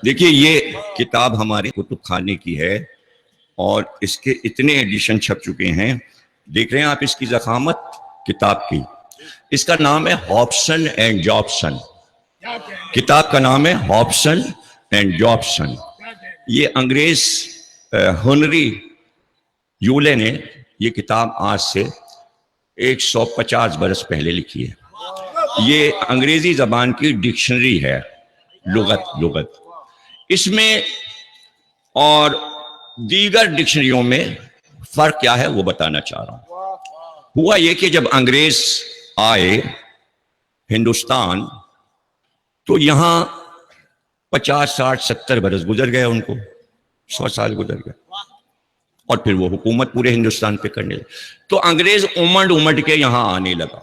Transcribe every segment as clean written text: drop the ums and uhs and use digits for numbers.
دیکھیے یہ کتاب ہمارے کتب خانے کی ہے اور اس کے اتنے ایڈیشن چھپ چکے ہیں. دیکھ رہے ہیں آپ اس کی ضخامت کتاب کی. اس کا نام ہے ہابسن اینڈ جابسن. کتاب کا نام ہے ہابسن اینڈ جابسن. یہ انگریز ہنری یولے نے یہ کتاب آج سے 150 برس پہلے لکھی ہے. یہ انگریزی زبان کی ڈکشنری ہے, لغت. اس میں اور دیگر ڈکشنریوں میں فرق کیا ہے وہ بتانا چاہ رہا ہوں. ہوا یہ کہ جب انگریز آئے ہندوستان تو یہاں 50 60 70 برس گزر گئے, ان کو 100 سال گزر گئے, اور پھر وہ حکومت پورے ہندوستان پہ کرنے لگے. تو انگریز امڑ کے یہاں آنے لگا.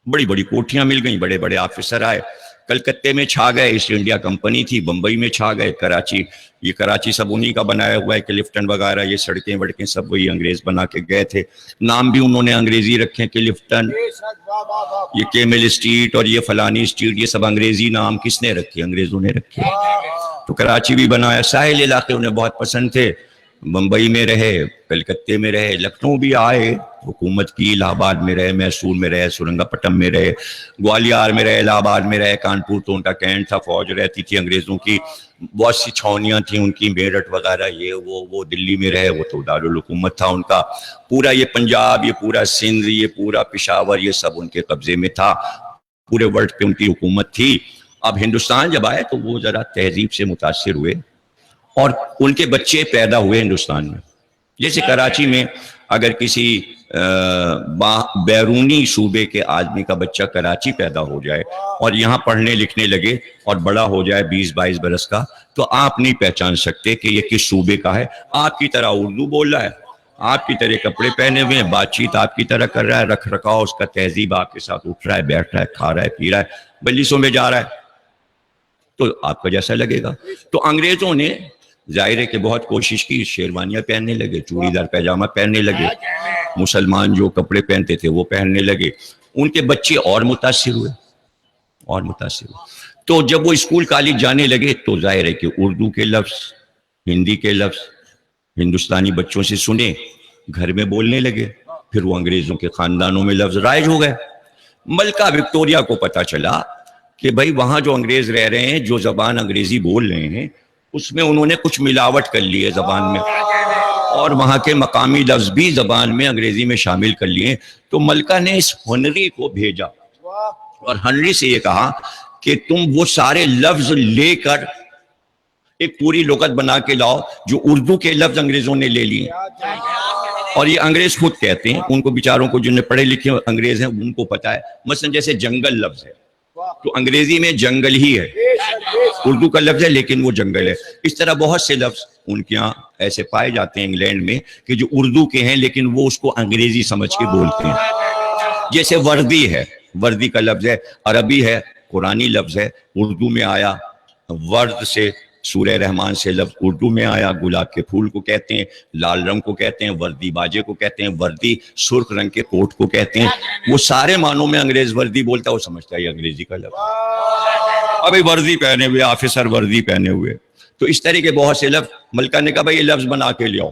بڑی بڑی کوٹھیاں مل گئیں, بڑے بڑے آفیسر آئے. کلکتے میں چھا گئے, ایسٹ انڈیا کمپنی تھی, بمبئی میں چھا گئے, کراچی, یہ کراچی سب انہی کا بنایا ہوا ہے, کلفٹن وغیرہ یہ سڑکیں وڑکیں سب وہی انگریز بنا کے گئے تھے. نام بھی انہوں نے انگریزی رکھے, کلفٹن, یہ کیمل اسٹریٹ اور یہ فلانی اسٹریٹ, یہ سب انگریزی نام کس نے رکھے؟ انگریزوں نے رکھے. تو کراچی بھی بنایا. ساحل علاقے انہیں بہت پسند تھے, بمبئی میں رہے, کلکتے میں رہے, لکھنؤ بھی آئے, حکومت کی, الہ آباد میں رہے, میسور میں رہے, سرنگا پٹم میں رہے, گوالیار میں رہے, الہ آباد میں رہے, کانپور تو ان کا کینٹ تھا, فوج رہتی تھی انگریزوں کی, بہت سی چھاونیاں تھیں ان کی, میرٹھ وغیرہ, یہ وہ دلی میں رہے, وہ تو دارالحکومت تھا ان کا. پورا یہ پنجاب, یہ پورا سندھ, یہ پورا پشاور, یہ سب ان کے قبضے میں تھا. پورے ورلڈ پہ ان کی حکومت تھی. اب ہندوستان جب آئے تو وہ ذرا تہذیب سے متاثر ہوئے اور ان کے بچے پیدا ہوئے ہندوستان میں. جیسے کراچی میں اگر کسی بیرونی صوبے کے آدمی کا بچہ کراچی پیدا ہو جائے اور یہاں پڑھنے لکھنے لگے اور بڑا ہو جائے 20-22 برس کا, تو آپ نہیں پہچان سکتے کہ یہ کس صوبے کا ہے. آپ کی طرح اردو بول رہا ہے, آپ کی طرح کپڑے پہنے ہوئے ہیں, بات چیت آپ کی طرح کر رہا ہے, رکھ رکھاؤ اس کا تہذیب آپ کے ساتھ اٹھ رہا ہے, بیٹھ رہا ہے, کھا رہا ہے, پی رہا ہے, بلیسوں میں جا رہا ہے, تو آپ کا جیسا لگے گا. تو انگریزوں نے ظاہر ہے کہ بہت کوشش کی, شیروانیاں پہننے لگے, چوڑی دار پیجامہ پہننے لگے, مسلمان جو کپڑے پہنتے تھے وہ پہننے لگے. ان کے بچے اور متاثر ہوئے. تو جب وہ اسکول کالج جانے لگے تو ظاہر ہے کہ اردو کے لفظ, ہندی کے لفظ ہندوستانی بچوں سے سنے, گھر میں بولنے لگے. پھر وہ انگریزوں کے خاندانوں میں لفظ رائج ہو گئے. ملکہ وکٹوریہ کو پتا چلا کہ بھائی وہاں جو انگریز رہ رہے ہیں, جو زبان انگریزی بول رہے ہیں, اس میں انہوں نے کچھ ملاوٹ کر لی ہے زبان میں, اور وہاں کے مقامی لفظ بھی زبان میں انگریزی میں شامل کر لیے. تو ملکہ نے اس ہنری کو بھیجا اور ہنری سے یہ کہا کہ تم وہ سارے لفظ لے کر ایک پوری لغت بنا کے لاؤ جو اردو کے لفظ انگریزوں نے لے لیے. اور یہ انگریز خود کہتے ہیں, ان کو بیچاروں کو جن نے پڑھے لکھے انگریز ہیں ان کو پتا ہے. مثلا جیسے جنگل لفظ ہے تو انگریزی میں جنگل ہی ہے, اردو کا لفظ ہے لیکن وہ جنگل ہے. اس طرح بہت سے لفظ ان کے یہاں ایسے پائے جاتے ہیں انگلینڈ میں کہ جو اردو کے ہیں لیکن وہ اس کو انگریزی سمجھ کے بولتے ہیں. جیسے وردی ہے, وردی کا لفظ ہے, عربی ہے, قرآنی لفظ ہے, اردو میں آیا, ورد سے سورہ رحمان سے لفظ اردو میں آیا. گلاب کے پھول کو کہتے ہیں, لال رنگ کو کہتے ہیں, وردی باجے کو کہتے ہیں, وردی سرخ رنگ کے کوٹ کو کہتے ہیں. وہ سارے معنوں میں انگریز وردی بولتا ہے, وہ سمجھتا ہے یہ انگریزی کا لفظ. ابھی وردی پہنے ہوئے, آفیسر وردی پہنے ہوئے. تو اس طرح کے بہت سے لفظ ملکہ نے کہا بھائی یہ لفظ بنا کے لیاؤ,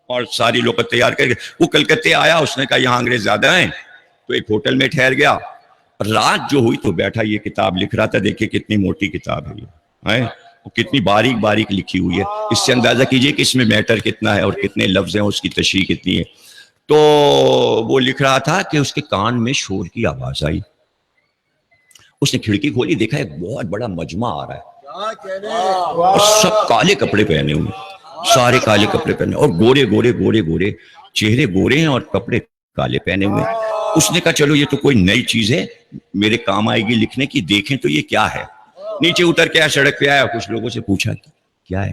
اور ساری لغت تیار کر کے. وہ کلکتے آیا, اس نے کہا یہاں انگریز زیادہ ہیں, تو ایک ہوٹل میں ٹھہر گیا. رات جو ہوئی تو بیٹھا یہ کتاب لکھ رہا تھا. دیکھیں کتنی موٹی کتاب ہے یہ, کتنی باریک باریک لکھی ہوئی ہے. اس سے اندازہ کیجئے کہ اس میں میٹر کتنا ہے اور کتنے لفظ ہیں, اس کی تشریح کتنی ہے. تو وہ لکھ رہا تھا کہ اس کے کان میں شور کی آواز آئی. اس نے کھڑکی کھولی, دیکھا ایک بہت بڑا مجمع آ رہا ہے, اور سب کالے کپڑے پہنے ہوئے, سارے کالے کپڑے پہنے, اور گورے گورے گورے گورے چہرے, گورے ہیں اور کپڑے کالے پہنے ہوئے. اس نے کہا چلو یہ تو کوئی نئی چیز ہے, میرے کام آئے گی لکھنے کی, دیکھیں تو یہ کیا ہے. نیچے اتر کے سڑک پہ آیا, کچھ لوگوں سے پوچھا کیا ہے.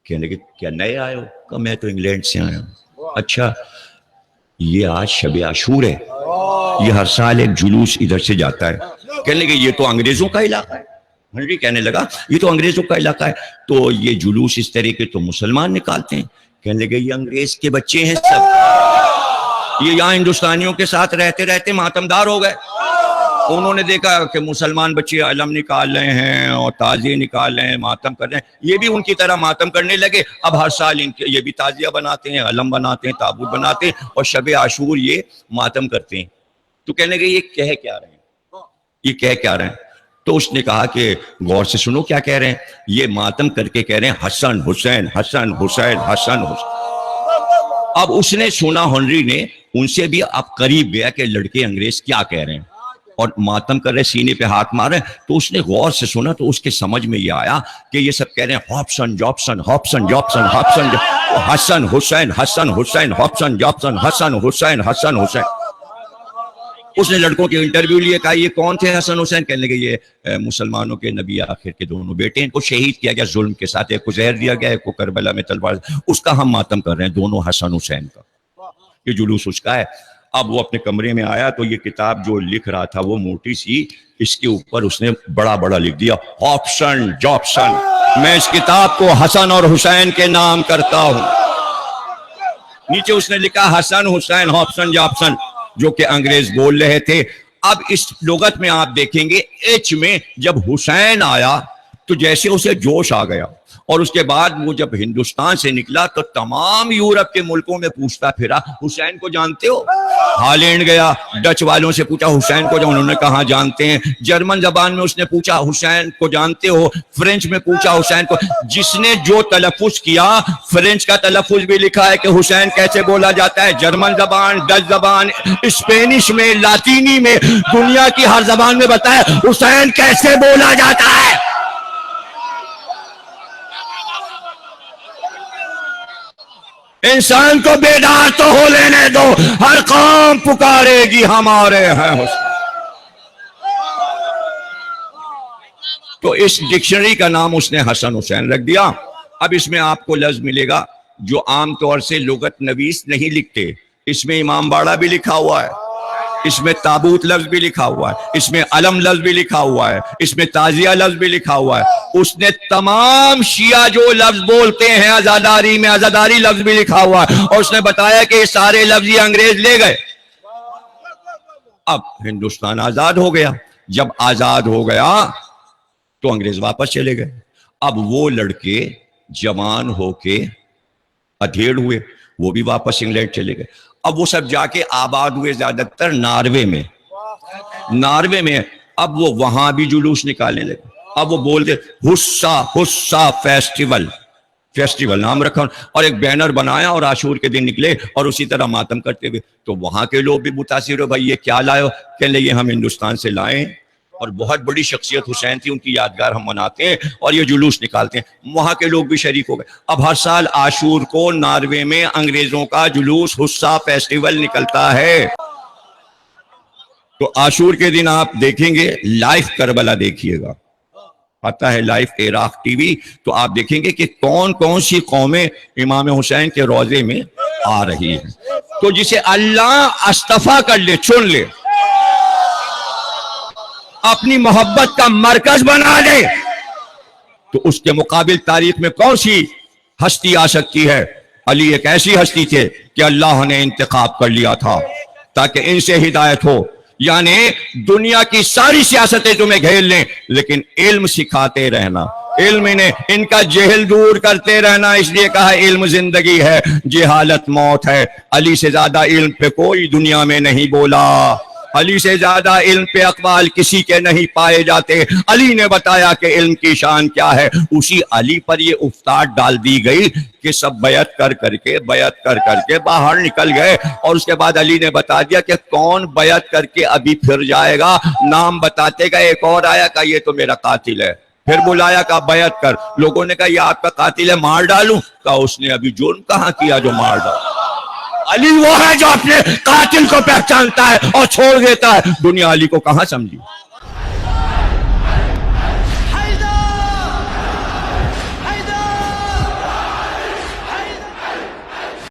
کہنے لگے کیا نئے آئے ہو؟ کہا میں تو انگلینڈ سے آیا ہوں. اچھا, یہ آج شب عاشور ہے, یہ ہر سال ایک جلوس ادھر سے جاتا ہے. کہنے لگے یہ تو انگریزوں کا علاقہ ہے. ہنری کہنے لگا یہ تو انگریزوں کا علاقہ ہے, تو یہ جلوس اس طرح کے تو مسلمان نکالتے ہیں. کہنے لگے یہ انگریز کے بچے ہیں سب, یہ یہاں ہندوستانیوں کے ساتھ رہتے رہتے ماتمدار ہو گئے, انہوں نے دیکھا کہ مسلمان بچے علم نکال رہے ہیں اور تعزیے نکال رہے ہیں، ماتم کر رہے ہیں، یہ بھی ان کی طرح ماتم کرنے لگے. اب ہر سال ان کے یہ بھی تعزیہ بناتے ہیں، علم بناتے ہیں، تابوت بناتے ہیں، اور شب عاشور یہ ماتم کرتے ہیں. تو کہنے لگے یہ کہہ کیا رہے ہیں، یہ کہہ کیا رہے ہیں؟ تو اس نے کہا کہ غور سے سنو کیا کہہ رہے ہیں. یہ ماتم کر کے کہہ رہے ہیں حسن حسین حسن حسین حسن حسین. اب اس نے سنا، ہنری نے ان سے بھی اب قریب گیا کہ لڑکے انگریز کیا کہہ رہے ہیں، اور ماتم کر رہے، سینے پہ ہاتھ مار رہے. تو اس نے غور سے سنا تو اس کے سمجھ میں یہ آیا کہ یہ سب کہہ رہے ہیں Hopson Jobson Hopson Jobson Hopson حسن حسین حسن حسین ہاپسن جابسن حسن حسین حسن حسین. اس نے لڑکوں کے انٹرویو لیے، کہا یہ کون تھے حسن حسین؟ کہنے لگے یہ مسلمانوں کے نبی آخر کے دونوں بیٹے ہیں، ان کو شہید کیا گیا ظلم کے ساتھ، ایک کو زہر دیا گیا، ایک کو کربلا میں تلوار، اس کا ہم ماتم کر رہے ہیں، دونوں حسن حسین کا. یہ جلوس اس کا ہے. اب وہ اپنے کمرے میں آیا تو یہ کتاب جو لکھ رہا تھا وہ موٹی سی، اس کے اوپر اس نے بڑا بڑا لکھ دیا ہاپسن جابسن. میں اس کتاب کو حسن اور حسین کے نام کرتا ہوں. نیچے اس نے لکھا حسن حسین ہاپسن جابسن، جو کہ انگریز بول رہے تھے. اب اس لغت میں آپ دیکھیں گے ایچ میں جب حسین آیا تو جیسے اسے جوش آ گیا، اور اس کے بعد وہ جب ہندوستان سے نکلا تو تمام یورپ کے ملکوں میں پوچھتا پھرا حسین کو جانتے ہو؟ ہالینڈ گیا، ڈچ والوں سے پوچھا حسین کو، انہوں نے کہا جانتے ہیں. جرمن زبان میں اس نے پوچھا حسین کو جانتے ہو؟ فرینچ میں پوچھا حسین کو. جس نے جو تلفظ کیا، فرینچ کا تلفظ بھی لکھا ہے کہ حسین کیسے بولا جاتا ہے، جرمن زبان، ڈچ زبان، اسپینش میں، لاطینی میں، دنیا کی ہر زبان میں بتایا حسین کیسے بولا جاتا ہے. انسان کو بیدار تو ہو لینے دو، ہر قوم پکارے گی ہمارے ہیں حسین. تو اس ڈکشنری کا نام اس نے حسن حسین رکھ دیا. اب اس میں آپ کو لفظ ملے گا جو عام طور سے لغت نویس نہیں لکھتے. اس میں امام باڑہ بھی لکھا ہوا ہے، اس میں تابوت لفظ بھی لکھا ہوا ہے، اس میں علم لفظ بھی لکھا ہوا ہے، اس میں تعزیہ لفظ بھی لکھا ہوا ہے. اس نے تمام شیعہ جو لفظ بولتے ہیں عزاداری میں، عزاداری لفظ بھی لکھا ہوا ہے، اور اس نے بتایا کہ یہ سارے لفظ یہ انگریز لے گئے. اب ہندوستان آزاد ہو گیا. جب آزاد ہو گیا تو انگریز واپس چلے گئے. اب وہ لڑکے جوان ہو کے ادھیڑ ہوئے، وہ بھی واپس انگلینڈ چلے گئے. اب وہ سب جا کے آباد ہوئے زیادہ تر ناروے میں. ناروے میں اب وہ وہاں بھی جلوس نکالنے لگے. اب وہ بولتے حصہ حصہ فیسٹیول، فیسٹیول نام رکھا اور ایک بینر بنایا اور عاشور کے دن نکلے اور اسی طرح ماتم کرتے ہوئے. تو وہاں کے لوگ بھی متاثر ہو، بھائی یہ کیا لائے ہو؟ کہنے لگے ہم ہندوستان سے لائے، اور بہت بڑی شخصیت حسین تھی، ان کی یادگار ہم مناتے ہیں اور یہ جلوس نکالتے ہیں. وہاں کے لوگ بھی شریک ہو گئے. اب ہر سال عاشور کو ناروے میں انگریزوں کا جلوس حصہ فیسٹیول نکلتا ہے. تو عاشور کے دن آپ دیکھیں گے لائف کربلا دیکھیے گا، آتا ہے لائف عراق ٹی وی، تو آپ دیکھیں گے کہ کون کون سی قومیں امام حسین کے روضے میں آ رہی ہیں. تو جسے اللہ اصطفیٰ کر لے، چن لے، اپنی محبت کا مرکز بنا لے، تو اس کے مقابل تاریخ میں کون سی ہستی آ سکتی ہے؟ علی ایک ایسی ہستی تھے کہ اللہ نے انتخاب کر لیا تھا تاکہ ان سے ہدایت ہو. یعنی دنیا کی ساری سیاستیں تمہیں گھیر لیں لیکن علم سکھاتے رہنا، علم انہیں ان کا جہل دور کرتے رہنا. اس لیے کہا علم زندگی ہے، جہالت موت ہے. علی سے زیادہ علم پہ کوئی دنیا میں نہیں بولا، علی سے زیادہ علم پہ اقوال کسی کے نہیں پائے جاتے. علی نے بتایا کہ علم کی شان کیا ہے. اسی علی پر یہ افتاد ڈال دی گئی کہ سب بیعت کر کے باہر نکل گئے. اور اس کے بعد علی نے بتا دیا کہ کون بیعت کر کے ابھی پھر جائے گا. نام بتاتے گئے، ایک اور آیا کہ یہ تو میرا قاتل ہے. پھر بلایا کہ بیعت کر. لوگوں نے کہا یہ آپ کا قاتل ہے، مار ڈالوں. کہا اس نے ابھی جرم کہاں کیا جو مار ڈالوں. علی وہ ہے جو اپنے قاتل کو پہچانتا ہے اور چھوڑ دیتا ہے. دنیا علی کو کہاں سمجھی.